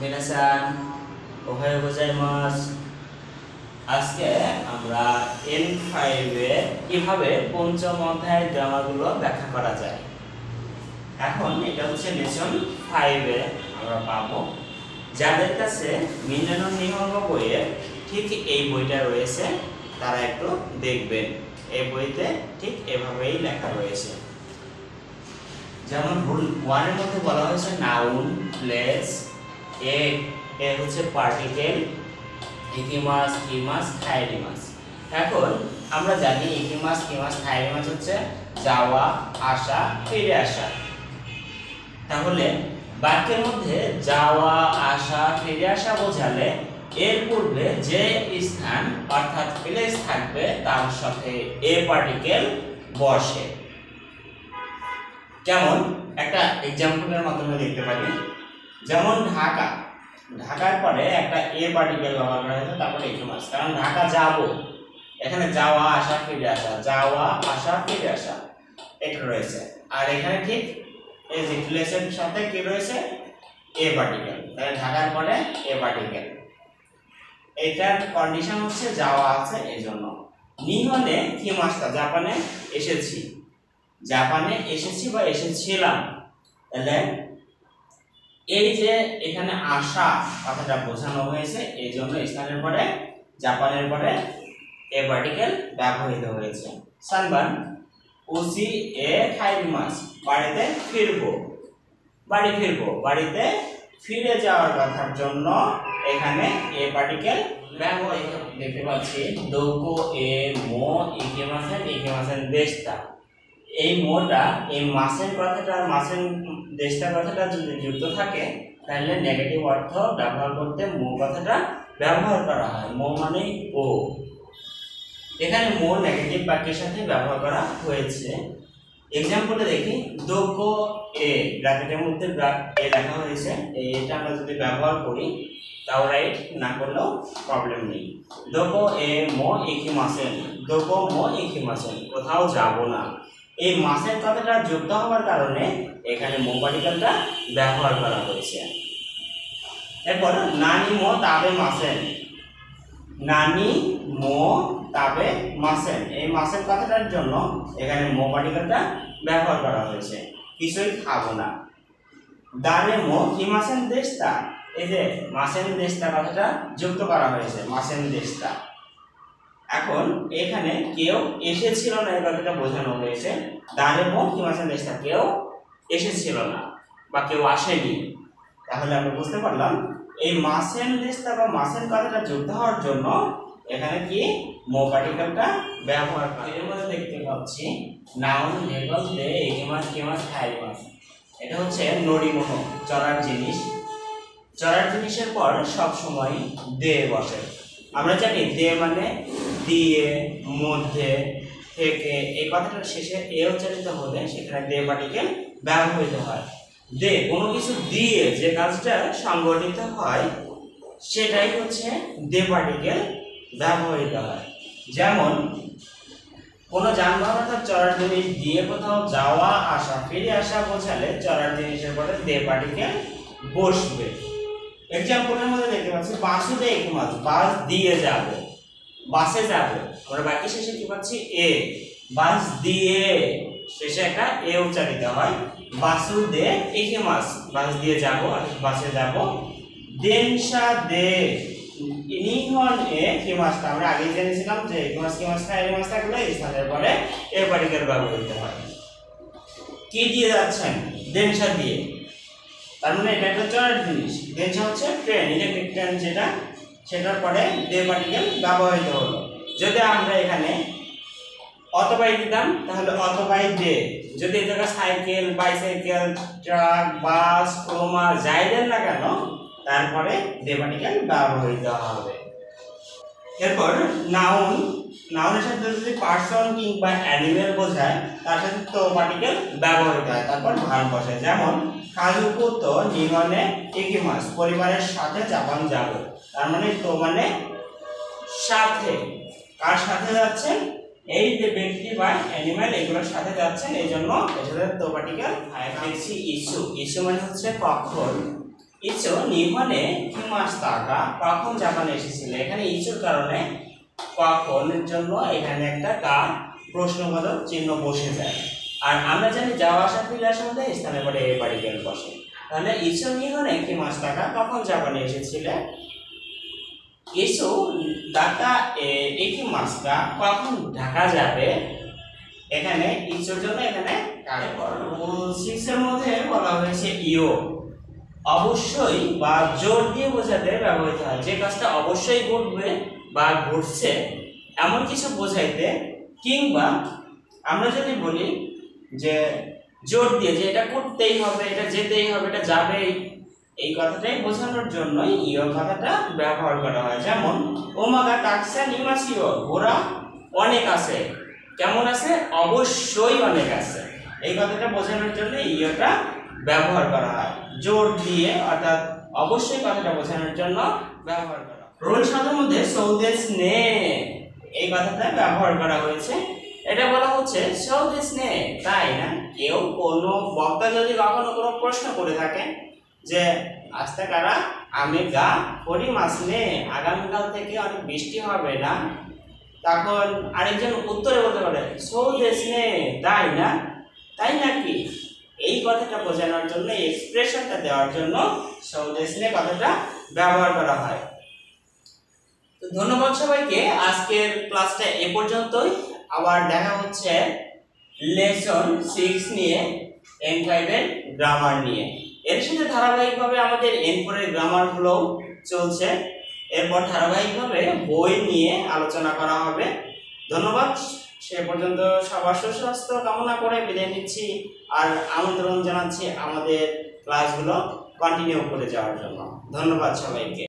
মিনাসান Ohio গোজাইমাসু। আজকে আমরা N5 এ কিভাবে পঞ্চম অধ্যায়ের গ্রামারগুলো ব্যাখ্যা করা যায়। এখন এটা হচ্ছে লেসন 5 এ আমরা পাবো। যাদের কাছে মিনানো নিহঙ্গ বইয়ে ঠিক এই বইটা রয়েছে তারা একটু দেখবেন। এই বইতে ঠিক এভাবেই লেখা রয়েছে। যেমন রুল 1 এর মধ্যে বলা হয়েছে নাউন, প্লেস, এ হচ্ছে পার্টিকেল, ইকিমাস, কিমাস, থাইরিমাস। এখন আমরা জানি ইকিমাস, কিমাস, থাইরিমাস হচ্ছে যাওয়া, আসা, ফিরে আসা। তাহলে বাক্যের মধ্যে যাওয়া, আসা, ফিরে আসা বোঝালে এর পূর্বে যে স্থান অর্থাৎ প্লেস থাকবে তার সাথে এ পার্টিকেল বসে। যেমন একটা एग्जांपलের মাধ্যমে দেখতে পারি। যেমন ঢাকা, ঢাকার পরে একটা এ পার্টিকেল ব্যবহার করা হয়েছে, তারপরে ইকিমাস, কারণ ঢাকা যাব, এখানে যাওয়া আসা ফিরে আসা, যাওয়া আসা ফিরে আসা এটা রয়েছে। আর এখানে ঠিক এই যে প্লেসের সাথে কি রয়েছে এ পার্টিকেল, তাহলে ঢাকার পরে এ পার্টিকেল। এটার কন্ডিশন হচ্ছে যাওয়া আছে এজন্য। নিহনে কিমাসটা জাপানে এসেছি, জাপানে এসেছি বা এসেছিলাম। তাহলে এই যে এখানে আসা কথাটা বোঝানো হয়েছে এইজন্য স্থানের পরে জাপানের পরে এ পার্টিকেল ব্যবহৃত হয়েছে। সানবান উসি এ থাইরিমাস, বাড়িতে ফিরবো, বাড়ি ফিরবো, বাড়িতে ফিরে যাওয়ার কথার জন্য এখানে এ পার্টিকেল ব্যবহৃত দেখতে পাচ্ছি। দোকো এ মো ইকিমাসেন, ইকিমাসেন দেশটা, এই মোটা এই মাসেন কথাটা আর মাসেন দেশটা কথাটা যদি যুক্ত থাকে তাহলে নেগেটিভ অর্থ ব্যবহার করতে মো কথাটা ব্যবহার করা হয়। মো মানে ও, এখানে মো নেগেটিভ বাক্যের সাথে ব্যবহার করা হয়েছে। एग्जांपलে দেখি দোকো এ, ব্র্যাকেটের মধ্যে এ লেখা হয়েছে, এটা আমরা যদি ব্যবহার করি তাও রাইট, না করলেও প্রবলেম নেই। দোকো এ মো ইকিমাসেন, দোকো মো ইকিমাসেন, কোথাও যাব না। এই মাসের কথাটা যুক্ত হওয়ার কারণে এখানে মো পার্টিকেলটা ব্যবহার করা হয়েছে। এরপর নানি মো তাবে মাসেন, নানি মো তাবে মাসেন, এই মাসের কথাটার জন্য এখানে মো পার্টিকেলটা ব্যবহার করা হয়েছে, কিছুই খাবো না। দানে মো কিমাসেন দেশটা, এই যে মাসেন দেশটা কথাটা যুক্ত করা হয়েছে, মাসেন দেশটা। এখন এখানে কেউ এসেছিল না এই কথাটা বোঝানো হয়েছে। দানে মো কিমাসেন দেশটা, কেউ এসেছিল না বা কেউ আসেনি। তাহলে আমরা বুঝতে পারলাম এই মাসেন দেশটা বা মাসেন কথাটা যুক্ত হওয়ার জন্য এখানে কি মো পার্টিকেলটা ব্যবহার করা। এর মধ্যে দেখতে পাচ্ছি নাউন, লেবেল, দে, ইকিমাস, কিমাস, থাইরিমাস। এটা হচ্ছে নড়িমুখ, চলার জিনিস। চলার জিনিসের পর সব সময় দে বসে। আমরা জানি দে মানে দিয়ে, মধ্যে, থেকে, এই কথাটার শেষে এ উচ্চারিত হলে সেখানে দে পার্টিকেল ব্যবহৃত হয়। দে কোনো কিছু দিয়ে যে কাজটা সংগঠিত হয় সেটাই হচ্ছে দে পার্টিকেল ব্যবহৃত হয়। যেমন কোনো যানবাহন অর্থাৎ চলার জিনিস দিয়ে কোথাও যাওয়া আসা ফিরে আসা বোঝালে চলার জিনিসের পরে দে পার্টিকেল বসবে। এক্সাম্পলের মধ্যে দেখতে পাচ্ছি বাসুদে ইকিমাস, বাস দিয়ে যাব, বাসে যাব। আমরা বাকি শেষে কি পাচ্ছি এ, বাস দিয়ে শেষে একটা এ উচ্চারিত হয়। বাসুদে ইকিমাস, বাস দিয়ে যাব অর্থাৎ বাসে যাব। দেনশা দে নিহন এ কিমাসটা, আমরা আগে জেনেছিলাম যে কিমাস, কিমাস, থাইরিমাস থাকলে স্থানের পরে এ পার্টিকেল ব্যবহৃত হয়। কি দিয়ে যাচ্ছেন? দেনশা দিয়ে, তার মানে এটা একটা চলার জিনিস। দেনশা হচ্ছে ট্রেন, ইলেকট্রিক ট্রেন যেটা, সেটার পরে দে পার্টিকেল ব্যবহৃত হলো। যদি আমরা এখানে অটোবাই দিতাম তাহলে অটোবাই দে, যদি এই জায়গায় সাইকেল, বাইসাইকেল, ট্রাক, বাস, ক্রোমা যাই দেন না কেন তারপরে দে পার্টিকেল ব্যবহৃত হবে। এরপর নাউন, নাউনের সাথে যদি পার্সন কিংবা অ্যানিমেল বোঝায় তার সাথে তো পার্টিকেল ব্যবহৃত হয়, তারপর ভার্ব বসে। যেমন কাজুকু তো নিহনে ইকিমাস, পরিবারের সাথে জাপান যাব। তার মানে তো মানে সাথে, কার সাথে যাচ্ছেন? এই যে ব্যক্তি বা অ্যানিমেল এগুলোর সাথে যাচ্ছেন, এই জন্য এর সাথে তো পার্টিকেল। দেখছি ইস্যু, ইস্যু মানে হচ্ছে কখন। ইচো নিহনে কিমাস টাকা কখন জাপানে এসেছিল। এখানে ইচোর কারণে কখনের জন্য এখানে একটা কা প্রশ্নবোধক চিহ্ন বসে যায়। আর আমরা জানি যাওয়া আসা ফিরে আসার মধ্যে স্থানের পরে এ পার্টিকেল বসে। তাহলে ইচো নিহনে কিমাস টাকা কখন জাপানে এসেছিল। ইচো ঢাকা একিমাসকা কখন ঢাকা যাবে। এখানে ইচোর জন্য এখানে রুল 6 এর মধ্যে বলা হয়েছে ইও অবশ্যই বা জোর দিয়ে বোঝাতে ব্যবহৃত হয়। যে কাজটা অবশ্যই ঘটবে বা ঘটছে এমন কিছু বোঝাইতে, কিংবা আমরা যদি বলি যে জোর দিয়ে যে এটা করতেই হবে, এটা যেতেই হবে, এটা যাবেই, এই কথাটাই বোঝানোর জন্য ইও কথাটা ব্যবহার করা হয়। যেমন ওমাগা টাকসা নিমাসিও ঘোড়া অনেক আছে। কেমন আছে? অবশ্যই অনেক আছে। এই কথাটা বোঝানোর জন্য ইওটা ব্যবহার করা হয় জোর দিয়ে, অর্থাৎ অবশ্যই কথাটা বোঝানোর জন্য ব্যবহার করা হয়। রোল 7 এর মধ্যে সৌদেশ নে এই কথাটা ব্যবহার করা হয়েছে। এটা বলা হচ্ছে সৌদেশ নে, তাই না? কেউ কোনো বক্তা যদি কখনো কোনো প্রশ্ন করে থাকে যে আস্তে কারা আমি গা করি মাস নে, আগামীকাল থেকে অনেক বৃষ্টি হবে না, তখন আরেকজন উত্তরে বলতে পারে সৌদেশ নে, তাই না, তাই নাকি। এই কথাটা বোঝানোর জন্য, এই এক্সপ্রেশনটা দেওয়ার জন্য সৌদেশ নে কথাটা ব্যবহার করা হয়। তো ধন্যবাদ সবাইকে। আজকের ক্লাসটা এ পর্যন্তই। আবার দেখা হচ্ছে লেসন 6 নিয়ে, N5 এর গ্রামার নিয়ে। এর সাথে ধারাবাহিকভাবে আমাদের N4 এর গ্রামারগুলো চলছে। এরপর ধারাবাহিকভাবে বই নিয়ে আলোচনা করা হবে। ধন্যবাদ। সে পর্যন্ত সবার সুস্বাস্থ্য কামনা করে বিদায় নিচ্ছি, আর আমন্ত্রণ জানাচ্ছি আমাদের ক্লাসগুলো কন্টিনিউ করে যাওয়ার জন্য। ধন্যবাদ সবাইকে।